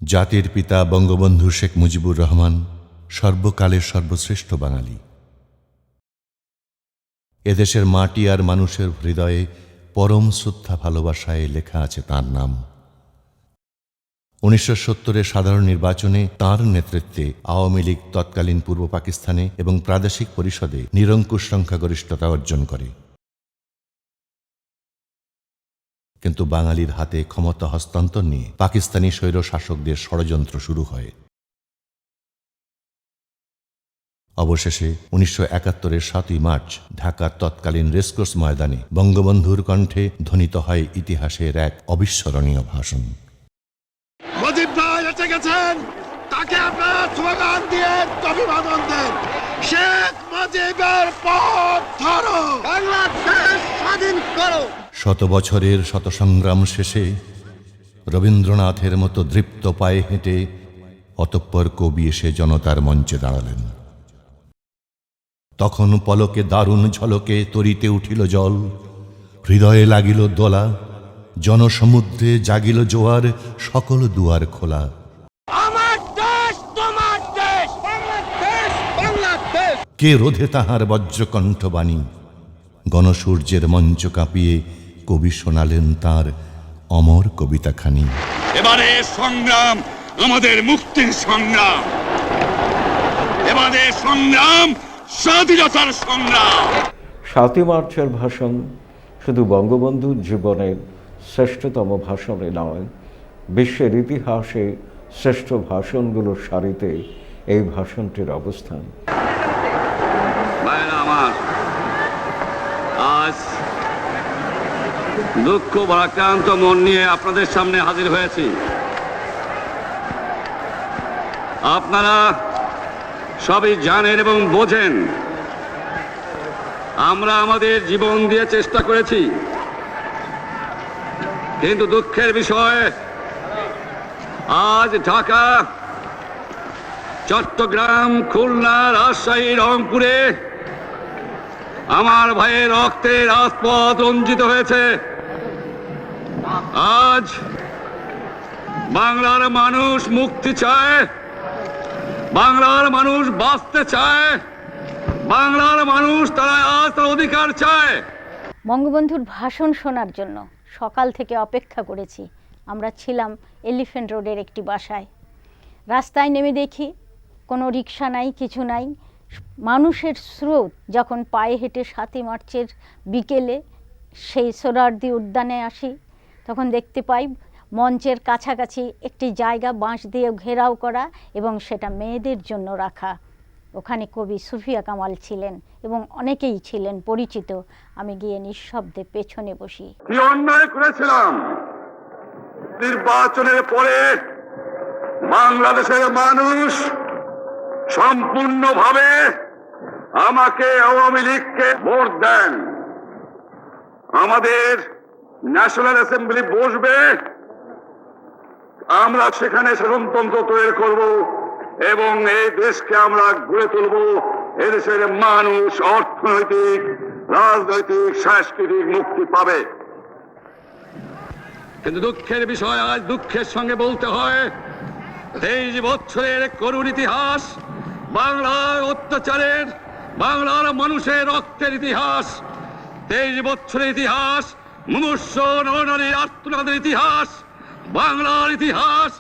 জাতির পিতা বঙ্গবন্ধু শেখ মুজিবুর রহমান সর্বকালের সর্বশ্রেষ্ঠ বাঙালি। এদেশের মাটি আর মানুষের হৃদয়ে পরম শ্রদ্ধা ভালোবাসায় লেখা আছে তাঁর নাম। 1970-এর সাধারণ নির্বাচনে তাঁর নেতৃত্বে আওয়ামী লীগ তৎকালীন পূর্ব পাকিস্তানে এবং প্রাদেশিক পরিষদে নিরঙ্কুশ সংখ্যাগরিষ্ঠতা অর্জন করে। কিন্তু বাঙালির হাতে ক্ষমতা হস্তান্তর নিয়ে পাকিস্তানি স্বৈর শাসকদের ষড়যন্ত্র শুরু হয়। অবশেষে 1971-এর 7ই মার্চ ঢাকার তৎকালীন রেসকোর্স ময়দানে বঙ্গবন্ধুর কণ্ঠে ধ্বনিত হয় ইতিহাসের এক অবিস্মরণীয় ভাষণ। মুজিব ভাই এসে গেছেন, তাকে আপনারা স্লোগান দিয়ে অভিবাদন দেন। শেখ মুজিবের পথ ধরো, বাংলাদেশ স্বাধীন করো। শত বছরের শত সংগ্রাম শেষে রবীন্দ্রনাথের মতো দৃপ্ত পায়ে হেঁটে অতঃপর কবি এসে জনতার মঞ্চে দাঁড়ালেন। তখন পলকে দারুণ ঝলকে তরিতে উঠিল জল, হৃদয়ে লাগিল দোলা, জনসমুদ্রে জাগিল জোয়ার, সকল দুয়ার খোলা। আমার দেশ তোমার দেশ, বাংলাদেশ বাংলাদেশ। কে রোধে তাহার বজ্রকণ্ঠ বাণী, গণসূর্যের মঞ্চ কাঁপিয়ে কবি শোনালেন তাঁর অমর কবিতাখানি। এবারে সংগ্রাম আমাদের মুক্তির সংগ্রাম, এবারে সংগ্রাম স্বাধীনতার সংগ্রাম। 7ই মার্চের ভাষণ শুধু বঙ্গবন্ধুর জীবনের শ্রেষ্ঠতম ভাষণে নয়, বিশ্বের ইতিহাসে শ্রেষ্ঠ ভাষণগুলোর সারিতে এই ভাষণটির অবস্থান। আমার আজ দুঃখ ভারাক্রান্ত মন নিয়ে আপনাদের সামনে হাজির হয়েছি। আপনারা সবই জানেন এবং বোঝেন আমরা আমাদের জীবন দিয়ে চেষ্টা করেছি, কিন্তু দুঃখের বিষয় আজ ঢাকা, চট্টগ্রাম, খুলনা, রাজশাহী, রংপুরে আমার ভাইয়ের রক্তে রাজপথ রঞ্জিত হয়েছে। আজ বাংলার মানুষ মুক্তি চায়, বাংলার মানুষ বাঁচতে চায়, বাংলার মানুষ তারা আজ তার অধিকার চায়। বঙ্গবন্ধুর ভাষণ শোনার জন্য সকাল থেকে অপেক্ষা করেছি। আমরা ছিলাম এলিফ্যান্ট রোডের একটি বাসায়। রাস্তায় নেমে দেখি কোনো রিক্সা নাই, কিছু নাই। মানুষের স্রোত যখন পায়ে হেঁটে 7ই মার্চের বিকেলে সেই সোহরাওয়ার্দী উদ্যানে আসি, তখন দেখতে পাই মঞ্চের কাছাকাছি একটি জায়গা বাঁশ দিয়ে ঘেরাও করা এবং সেটা মেয়েদের জন্য রাখা। ওখানে কবি সুফিয়া কামাল ছিলেন এবং অনেকেই ছিলেন পরিচিত। আমি গিয়ে নিঃশব্দে পেছনে বসি। কি অন্যায় করেছিলাম! নির্বাচনের পরে বাংলাদেশের মানুষ সম্পূর্ণভাবে আমাকে আওয়ামী লীগকে ভোট দেন। আমাদের ন্যাশনাল অ্যাসেম্বলি বসবে, আমরা সেখানে শাসনতন্ত্র তৈরি করব এবং এই দেশকে আমরা গড়ে তুলব। এদেশের মানুষ অর্থনৈতিক, রাজনৈতিক, সাংস্কৃতিক মুক্তি পাবে। কিন্তু দুঃখের বিষয়, আজ দুঃখের সঙ্গে বলতে হয় 23 বছরের করুণ ইতিহাস, বাংলার অত্যাচারের, বাংলার মানুষের রক্তের ইতিহাস, 23 বছরের ইতিহাস, মুমূর্ষ নরনারীর আর্তনাদের ইতিহাস, বাংলার ইতিহাস,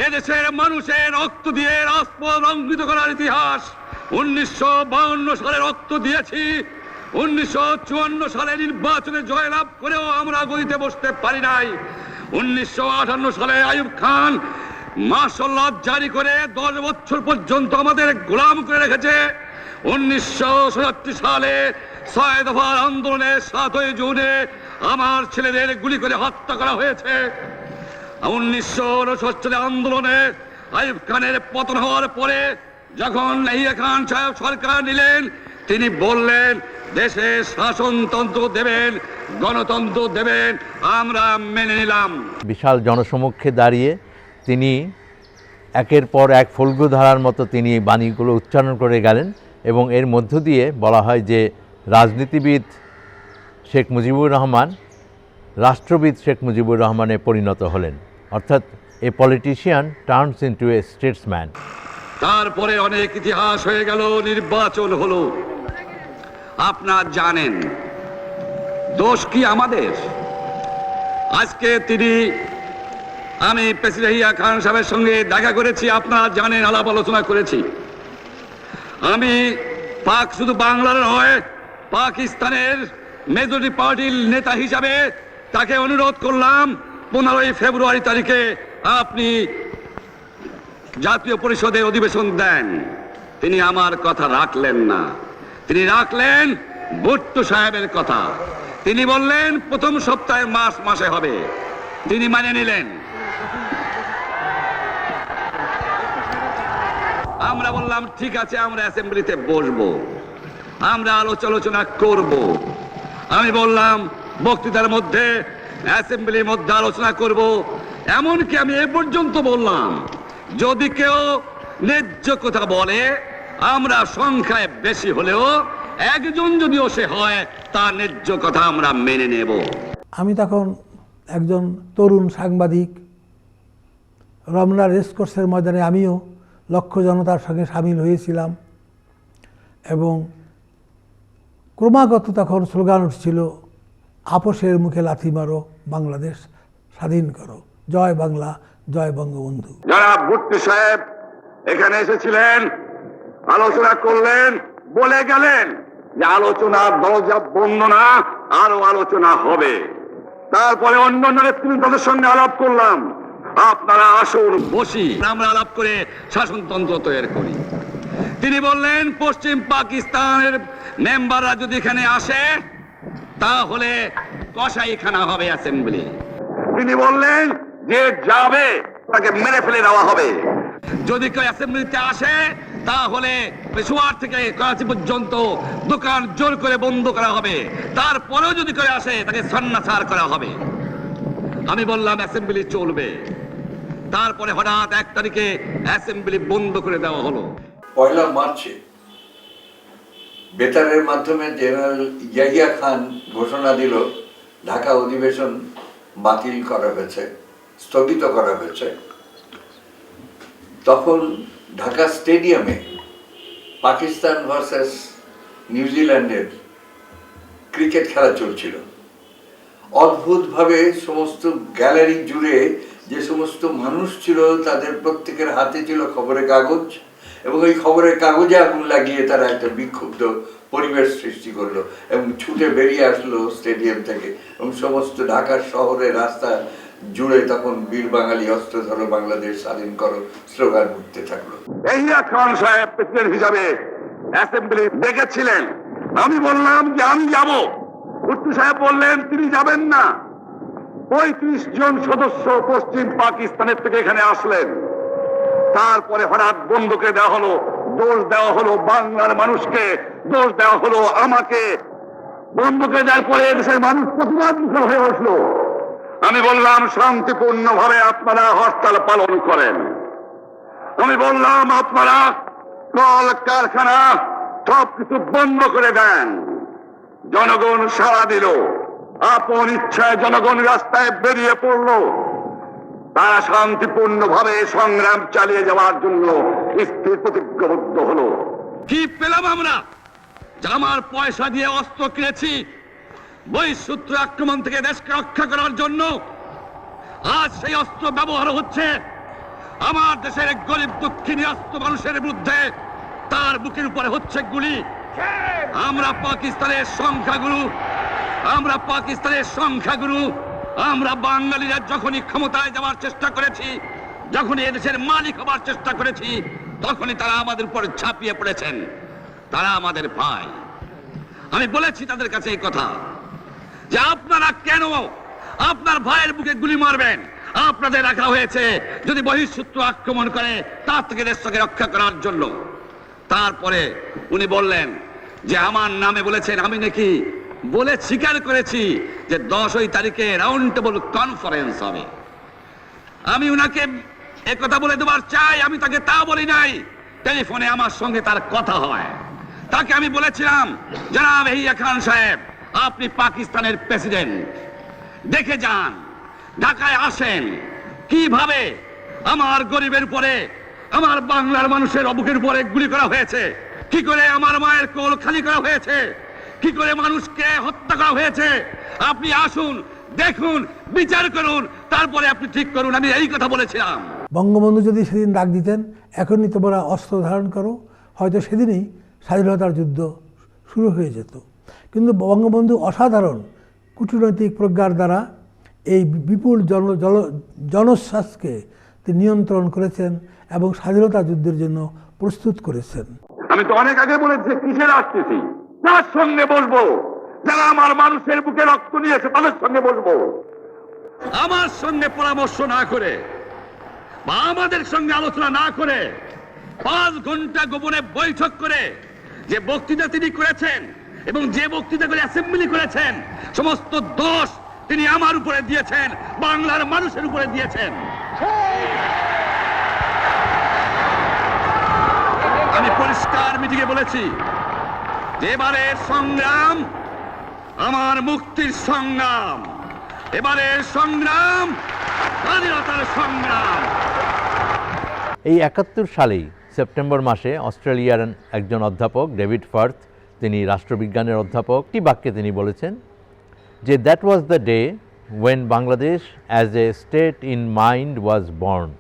এদেশের মানুষের রক্ত দিয়ে রাজপথ রঞ্জিত করার ইতিহাস। 1952 সালে রক্ত দিয়েছি, 1954 সালে নির্বাচনে জয়লাভ করেও আমরা গদিতে বসতে পারি নাই। 1958 সালে আইয়ুব খান মার্শাল ল জারি করে 10 বছর পর্যন্ত আমাদের গোলাম করে রেখেছে। 1967 সালে 6 দফার আন্দোলনে 7ই জুনে আমার ছেলেদের গুলি করে হত্যা করা হয়েছে। 1969 সালে আন্দোলনে আইয়ুব খানের পতন হওয়ার পরে যখন ইয়াহিয়া খান সাহেব সরকার নিলেন, তিনি বললেন দেশে শাসনতন্ত্র দেবেন, গণতন্ত্র দেবেন, আমরা মেনে নিলাম। বিশাল জনসমক্ষে দাঁড়িয়ে তিনি একের পর এক ফল্গুধারার মতো তিনি বাণীগুলো উচ্চারণ করে গেলেন এবং এর মধ্য দিয়ে বলা হয় যে রাজনীতিবিদ শেখ মুজিবুর রহমান রাষ্ট্রবিদ শেখ মুজিবুর রহমানে পরিণত হলেন। অর্থাৎ এ politician turns into a Statesman. তারপরে অনেক ইতিহাস হয়ে গেল, নির্বাচন হলো। আপনারা জানেন দোষ কি আমাদের? আজকে আমি প্রেসিডেন্ট ইয়াহিয়া খান সাহেবের সঙ্গে দেখা করেছি, আপনারা জানেন, আলাপ আলোচনা করেছি। আমি শুধু বাংলার নয়, পাকিস্তানের মেজরিটি পার্টির নেতা হিসাবে তাকে অনুরোধ করলাম 15 ফেব্রুয়ারি তারিখে আপনি জাতীয় পরিষদের অধিবেশন দেন। তিনি আমার কথা রাখলেন না, তিনি রাখলেন ভুট্টো সাহেবের কথা। তিনি বললেন প্রথম সপ্তাহে মাসে হবে, তিনি মানে নিলেন। আমরা বললাম ঠিক আছে, আমরা অ্যাসেম্বলিতে বসবো, আমরা আলোচনা করব। আমি বললাম বক্তৃতার মধ্যে, অ্যাসেম্বলির মধ্যে আলোচনা করব। এমনকি আমি এ পর্যন্ত বললাম, যদি কেউ ন্যায্য কথা বলে, আমরা সংখ্যায় বেশি হলেও একজন যদিও সে হয়, তার ন্যায্য কথা আমরা মেনে নেব। আমি তখন একজন তরুণ সাংবাদিক। রমনা রেসকোর্সের ময়দানে আমিও লক্ষ জনতার সঙ্গে সামিল হয়েছিলাম এবং ক্রমাগত তখন স্লোগান উঠছিল, আপোষের মুখে লাথি মারো, বাংলাদেশ স্বাধীন করো, জয় বাংলা, জয় বঙ্গবন্ধু। যারা ভুট্টো সাহেব এখানে এসেছিলেন, আলোচনা করলেন, বলে গেলেন যে আলোচনার দরজা বন্ধ না, আরো আলোচনা হবে। তারপরে অন্য নেতৃত্বের সঙ্গে আলাপ করলাম, আপনারা আসুন বসি, আমরা আলাপ করে শাসনতন্ত্র তৈরি করি। তিনি বললেন পশ্চিম পাকিস্তানের মেম্বাররা যদি এখানে আসে তাহলে কসাইখানা হবে অ্যাসেম্বলি। তিনি বললেন যে যাবে তাকে মেরে ফেলে দেওয়া হবে। যদি কেউ অ্যাসেম্বলিতে আসে তাহলে পেশোয়ার থেকে করাচি পর্যন্ত দোকান জোর করে বন্ধ করা হবে, তারপরেও যদি কেউ আসে তাকে সন্ন্যাসার করা হবে। আমি বললাম অ্যাসেম্বলি চলবে। তারপরে হঠাৎ 1 তারিখে অ্যাসেম্বলি বন্ধ করে দেওয়া হলো। 1 মার্চে বেতারের মাধ্যমে জেনারেল ইয়াহিয়া খান ঘোষণা দিল ঢাকা অধিবেশন বাতিল করা হয়েছে, স্থগিত করা হয়েছে। তখন ঢাকা স্টেডিয়ামে পাকিস্তান ভার্সেস নিউজিল্যান্ডের ক্রিকেট খেলা চলছিল। অদ্ভুতভাবে সমস্ত গ্যালারি জুড়ে যে সমস্ত মানুষ ছিল, তাদের প্রত্যেকের হাতে ছিল খবরের কাগজ, এবং ওই খবরের কাগজে আগুন লাগিয়ে তারা একটা বিক্ষুব্ধ পরিবেশ সৃষ্টি করলো এবং ছুটে বেরিয়ে আসলো স্টেডিয়াম থেকে, এবং সমস্ত ঢাকার শহরের রাস্তা জুড়ে তখন বীর বাঙালি অস্ত্র ধরো, বাংলাদেশ স্বাধীন করো স্লোগান উঠতে থাকলো। ইয়াহিয়া খান সাহেব প্রেসিডেন্ট হিসাবে অ্যাসেম্বলি ডেকেছিলেন। আমি বললাম যে আমি যাব। ভুট্টো সাহেব বললেন তিনি যাবেন না। 35 জন সদস্য পশ্চিম পাকিস্তানের থেকে এখানে আসলেন। তারপরে হঠাৎ বন্ধ করে দেওয়া হলো, দোষ দেওয়া হলো বাংলার মানুষকে, দোষ দেওয়া হলো আমাকে। বন্ধ করে দেওয়ার পরে দেশের মানুষ প্রতিবাদ মুখর হয়ে উঠলো। আমি বললাম শান্তিপূর্ণ ভাবে আপনারা হরতাল পালন করেন। আমি বললাম আপনারা কল কারখানা সবকিছু বন্ধ করে দেন। জনগণ সাড়া দিল, আপন ইচ্ছায় জনগণ রাস্তায় বেরিয়ে পড়লো। তারা শান্তিপূর্ণ ভাবে সংগ্রাম চালিয়ে যাওয়ার জন্য স্থির প্রতিজ্ঞাবদ্ধ হলো। কি পেলাম আমরা? আমার পয়সা দিয়ে অস্ত্র কিনেছি বহিঃশত্রু আক্রমণ থেকে দেশকে রক্ষা করার জন্য। আজ সেই অস্ত্র ব্যবহার হচ্ছে আমার দেশের গরিব দুঃখিনী অস্ত্র মানুষের বিরুদ্ধে, তার বুকের উপরে হচ্ছে গুলি। আমরা পাকিস্তানের সংখ্যাগুরু, আমরা বাঙালিরা যখনই ক্ষমতায় যাওয়ার চেষ্টা করেছি, যখনই এদেশের মালিক হবার চেষ্টা করেছি, তখনই তারা আমাদের উপর ঝাঁপিয়ে পড়েছেন। তারা আমাদের ভাই। আমি বলেছি তাদের কাছে এই কথা যে আপনারা কেন আপনার ভাইয়ের বুকে গুলি মারবেন? আপনাদের রাখা হয়েছে যদি বহিঃশত্রু আক্রমণ করে তার থেকে দেশকে রক্ষা করার জন্য। তারপরে উনি বললেন যে আমার নামে বলেছেন, আমি নাকি বলে স্বীকার করেছি যে 10 তারিখে রাউন্ড টেবল কনফারেন্স হবে। আমি উনাকে একথা বলে দেবার চাই, আমি তাকে তা বলি নাই। টেলিফোনে আমার সঙ্গে তার কথা হয়। তাকে আমি বলেছিলাম, জনাব ইয়াহিয়া খান সাহেব, আপনি পাকিস্তানের প্রেসিডেন্ট, দেখে যান, ঢাকায় আসেন, কিভাবে আমার গরিবের উপরে, আমার বাংলার মানুষের বুকের উপরে গুলি করা হয়েছে, কি করে আমার মায়ের কোল খালি করা হয়েছে, কি করে মানুষকে হত্যা করা হয়েছে। আপনি আসুন, দেখুন, বিচার করুন, তারপরে আপনি ঠিক করুন। আমি এই কথা বলেছিলাম। বঙ্গবন্ধু যদি সেদিন ডাক দিতেন, এখনই তোমরা অস্ত্র ধারণ করো, হয়তো সেদিনই স্বাধীনতার যুদ্ধ শুরু হয়ে যেত। কিন্তু বঙ্গবন্ধু অসাধারণ কূটনৈতিক প্রজ্ঞার দ্বারা এই বিপুল জনোচ্ছ্বাসকে তিনি নিয়ন্ত্রণ করেছেন এবং স্বাধীনতা যুদ্ধের জন্য প্রস্তুত করেছেন। আমি তো অনেক আগে বলেছি কিসের আসতেছি, তার সঙ্গে বলবো, যারা আমার মানুষের বুকে রক্ত নিয়েছে তাদের সঙ্গে বলবো। আমার সঙ্গে পরামর্শ না করে বা আমাদের সঙ্গে আলোচনা না করে 5 ঘন্টা গোপনে বৈঠক করে যে বক্তৃতা তিনি করেছেন এবং যে বক্তৃতা করে অ্যাসেম্বলি করেছেন, সমস্ত দোষ তিনি আমার উপরে দিয়েছেন, বাংলার মানুষের উপরে দিয়েছেন। আমি পরিষ্কার মিটিংয়ে বলেছি যে এবারের সংগ্রাম আমার মুক্তির সংগ্রাম, এবারের সংগ্রাম স্বাধীনতার সংগ্রাম। এই 71 সালেই সেপ্টেম্বর মাসে অস্ট্রেলিয়ার একজন অধ্যাপক ডেভিড ফার্থ, তিনি রাষ্ট্রবিজ্ঞানের অধ্যাপক, একটি বাক্যে তিনি বলেছেন যে that was the day when Bangladesh as a state in mind was born.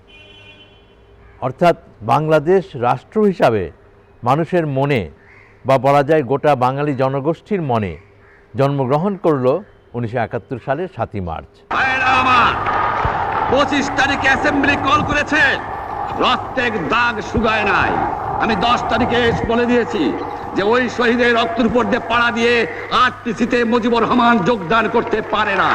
অর্থাৎ বাংলাদেশ রাষ্ট্র হিসাবে মানুষের মনে, বা বলা যায় গোটা বাঙালি জনগোষ্ঠীর মনে জন্মগ্রহণ করল 1971 সালের 7ই মার্চ। 25 তারিখে অ্যাসেম্বলি কল করেছে, রক্তের দাগ শুকায় নাই। আমি 10 তারিখে বলে দিয়েছি যে ওই শহীদের রক্তের উপর দিয়ে পাড়া দিয়ে আরটিসিতে মুজিবুর রহমান যোগদান করতে পারে না।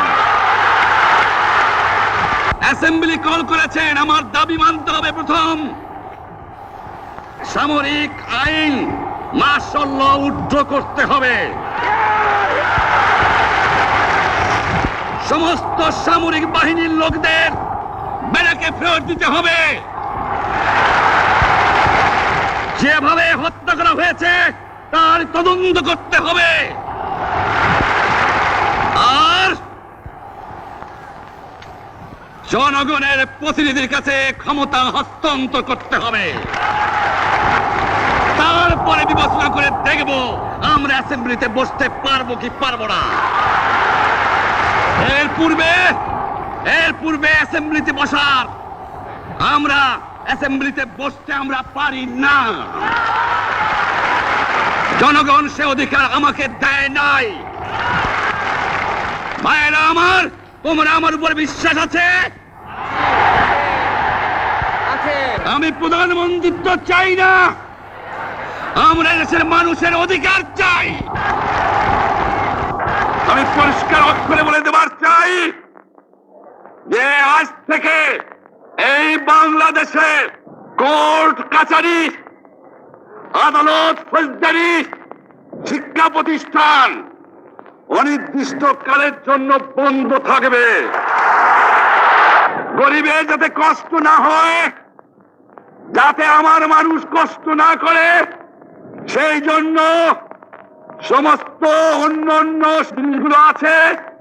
অ্যাসেম্বলি কল করেছেন, আমার দাবি মানতে হবে। প্রথম, সামরিক আইন মার্শাল ল উইথড্র করতে হবে, সমস্ত সামরিক বাহিনীর লোকদের ব্যারাকে ফেরত দিতে হবে, যেভাবে হত্যা করা হয়েছে তার তদন্ত করতে হবে, আর জনগণের প্রতিনিধির কাছে ক্ষমতা হস্তান্তর করতে হবে। তারপরে বিবেচনা করে দেখব আমরা অ্যাসেম্বলিতে বসতে পারবো কি পারবো না। এর পূর্বে অ্যাসেম্বলিতে বসার, আমরা অ্যাসেম্বলিতে বসতে আমরা পারি না। জনগণ সে অধিকার আমাকে দেয় নাই। ভাইয়েরা আমার, তোমরা আমার উপর বিশ্বাস আছে? আমি প্রধানমন্ত্রিত্ব চাই না, আমরা দেশের মানুষের অধিকার চাই। আমি পরিষ্কার অক্ষরে বলে দেবার চাই যে আজ থেকে এই বাংলাদেশে কোর্ট কাছারি, আদালত, ফৌজদারি, শিক্ষা প্রতিষ্ঠান অনির্দিষ্ট কালের জন্য বন্ধ থাকবে। গরিবের যাতে কষ্ট না হয়, যাতে আমার মানুষ কষ্ট না করে, সেই জন্য সমস্ত অন্য জিনিসগুলো আছে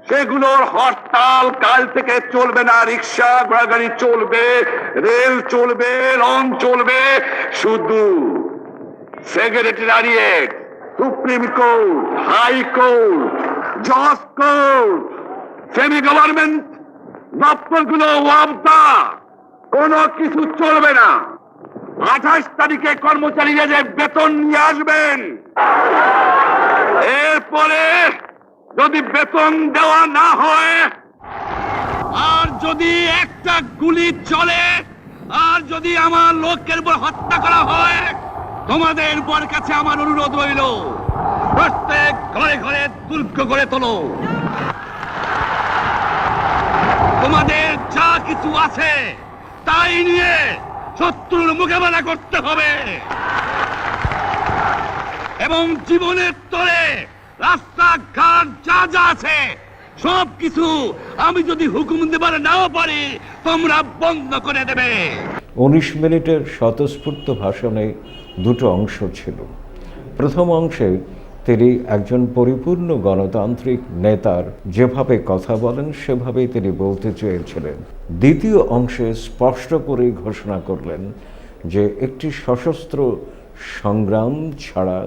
সেগুলোর হরতাল কাল থেকে চলবে না। রিক্সা ঘোড়াগাড়ি চলবে, রেল চলবে, লঞ্চ চলবে, শুধু secretariat, supreme court, high court, জজ কোর্ট, সেমি গভর্নমেন্ট দপ্তরগুলো ওয়াবদা, কোনো কিছু চলবে না। 28 তারিখে কর্মচারীরা যে বেতন নিয়ে আসবেন, এরপরে যদি বেতন দেওয়া না হয়, আর যদি একটা গুলি চলে, আর যদি আমার লোকের উপর হত্যা করা হয়, তোমাদের উপর কাছে আমার অনুরোধ রইল, প্রত্যেক ঘরে ঘরে দুর্গ গড়ে তোলো। তোমাদের যা কিছু আছে তাই নিয়ে শত্রুর মোকাবেলা করতে হবে, এবং জীবনের তরে রাস্তাঘাট যা যা আছে সবকিছু আমি যদি হুকুম দেবার নাও পারি, তোমরা বন্ধ করে দেবে। 19 মিনিটের স্বতঃস্ফূর্ত ভাষণে দুটো অংশ ছিল। প্রথম অংশে তিনি একজন পরিপূর্ণ গণতান্ত্রিক নেতার যেভাবে কথা বলেন সেভাবেই তিনি বলতে চেয়েছিলেন। দ্বিতীয় অংশে স্পষ্ট করে ঘোষণা করলেন যে একটি সশস্ত্র সংগ্রাম ছাড়া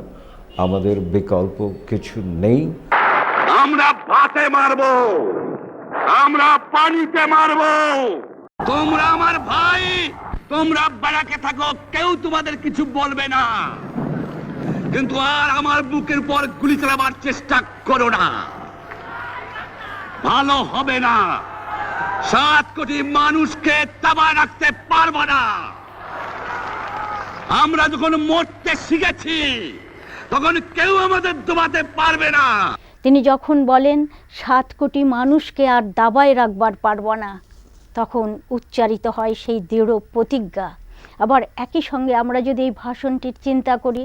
আমাদের বিকল্প কিছু নেই। আমরা ভাতে মারবো, আমরা পানিতে মারবো। তোমরা আমার ভাই, তোমরা ব্যারাকে থাকো, কেউ তোমাদের কিছু বলবে না, কিন্তু আর আমার বুকের উপর গুলি চালাবার চেষ্টা করো না, ভালো হবে না। 7 কোটি মানুষকে দাবায় রাখতে পারবো না। আমরা যখন মরতে শিখেছি তখন কেউ আমাদের দবাতে পারবে না। তিনি যখন বলেন 7 কোটি মানুষকে আর দাবায় রাখবার পারব না, তখন উচ্চারিত হয় সেই দৃঢ় প্রতিজ্ঞা। আবার একই সঙ্গে আমরা যদি এই ভাষণটির চিন্তা করি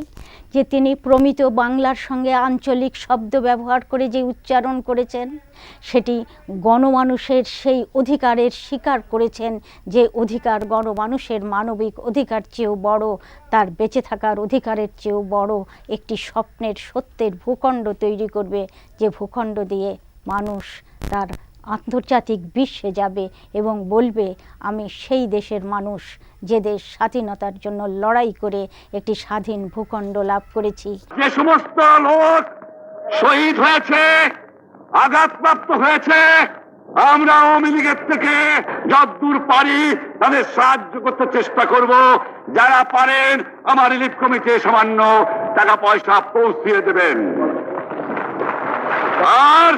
যে তিনি প্রমিত বাংলার সঙ্গে আঞ্চলিক শব্দ ব্যবহার করে যে উচ্চারণ করেছেন, সেটি গণমানুষের সেই অধিকারের স্বীকার করেছেন যে অধিকার গণমানুষের মানবিক অধিকার চেয়েও বড়, তার বেঁচে থাকার অধিকারের চেয়েও বড় একটি স্বপ্নের সত্যের ভূখণ্ড তৈরি করবে, যে ভূখণ্ড দিয়ে মানুষ তার আন্তর্জাতিক বিশ্বে যাবে এবং বলবে আমি সেই দেশের মানুষ যে দেশ স্বাধীনতার জন্য লড়াই করে একটি স্বাধীন ভূখণ্ড লাভ করেছি। যে সমস্ত লোক শহীদ হয়েছে, আঘাতপ্রাপ্ত হয়েছে, আমরা আওয়ামী লীগের থেকে যতদূর পারি তাদের সাহায্য করতে চেষ্টা করব। যারা পারেন আমার রিলিফ কমিটি সামান্য টাকা পয়সা পৌঁছিয়ে দেবেন। আর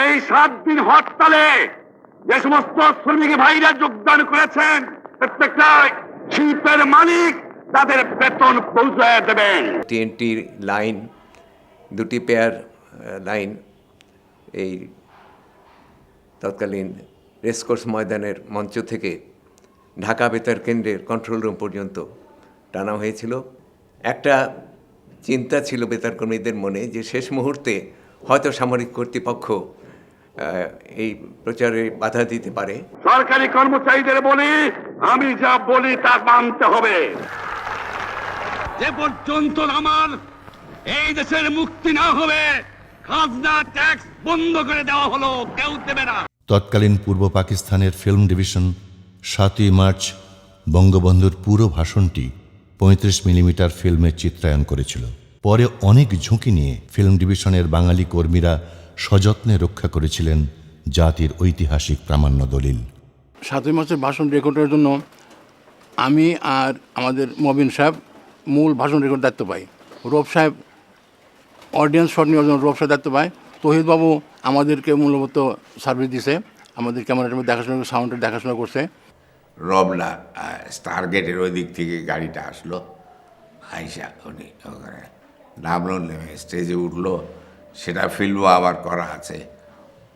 এই 7 দিন হরতালে যে সমস্ত শ্রমিক ভাইরা যোগদান করেছেন, প্রত্যেকটা শিল্পের মালিক তাদের বেতন পৌঁছায় দেবেন। টিএনটির লাইন, 2টি পেয়ার লাইন এই তৎকালীন রেসকোর্স ময়দানের মঞ্চ থেকে ঢাকা বেতার কেন্দ্রের কন্ট্রোল রুম পর্যন্ত টানা হয়েছিল। একটা চিন্তা ছিল বেতার কর্মীদের মনে যে শেষ মুহূর্তে হয়তো সামরিক কর্তৃপক্ষ এই প্রচারে বাধা দিতে পারে। সরকারি কর্মচারীদের বলি, আমি যা বলি তা মানতে হবে। যে পর্যন্ত আমার এই দেশের মুক্তি না হবে, খাজনা ট্যাক্স বন্ধ করে দেওয়া হলো, কেউ দেবে না। তৎকালীন পূর্ব পাকিস্তানের ফিল্ম ডিভিশন 7ই মার্চ বঙ্গবন্ধুর পুরো ভাষণটি 35 মিলিমিটার ফিল্মে চিত্রায়ন করেছিল। পরে অনেক ঝুঁকি নিয়ে ফিল্ম ডিভিশনের বাঙালি কর্মীরা সযত্নে রক্ষা করেছিলেন জাতির ঐতিহাসিক প্রামাণ্য দলিল। 7ই মার্চের ভাষণ রেকর্ডের জন্য আমি আর আমাদের মবিন সাহেব মূল ভাষণ রেকর্ড দায়িত্ব পাই। রব সাহেব অডিয়েন্স শট নেওয়ার জন্য রব সাহেব দায়িত্ব পায়। তহিদবাবু আমাদেরকে মূলত সার্ভিস দিছে, আমাদের ক্যামেরাটার দেখাশোনা, সাউন্ডের দেখাশোনা করছে। রবলা স্টার গেটের ওই দিক থেকে গাড়িটা আসলো, আইসা উনি ওখানে নামলো, নেমে স্টেজে উঠলো, সেটা ফিল্মও আবার করা আছে।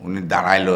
উনি দাঁড়াইলো,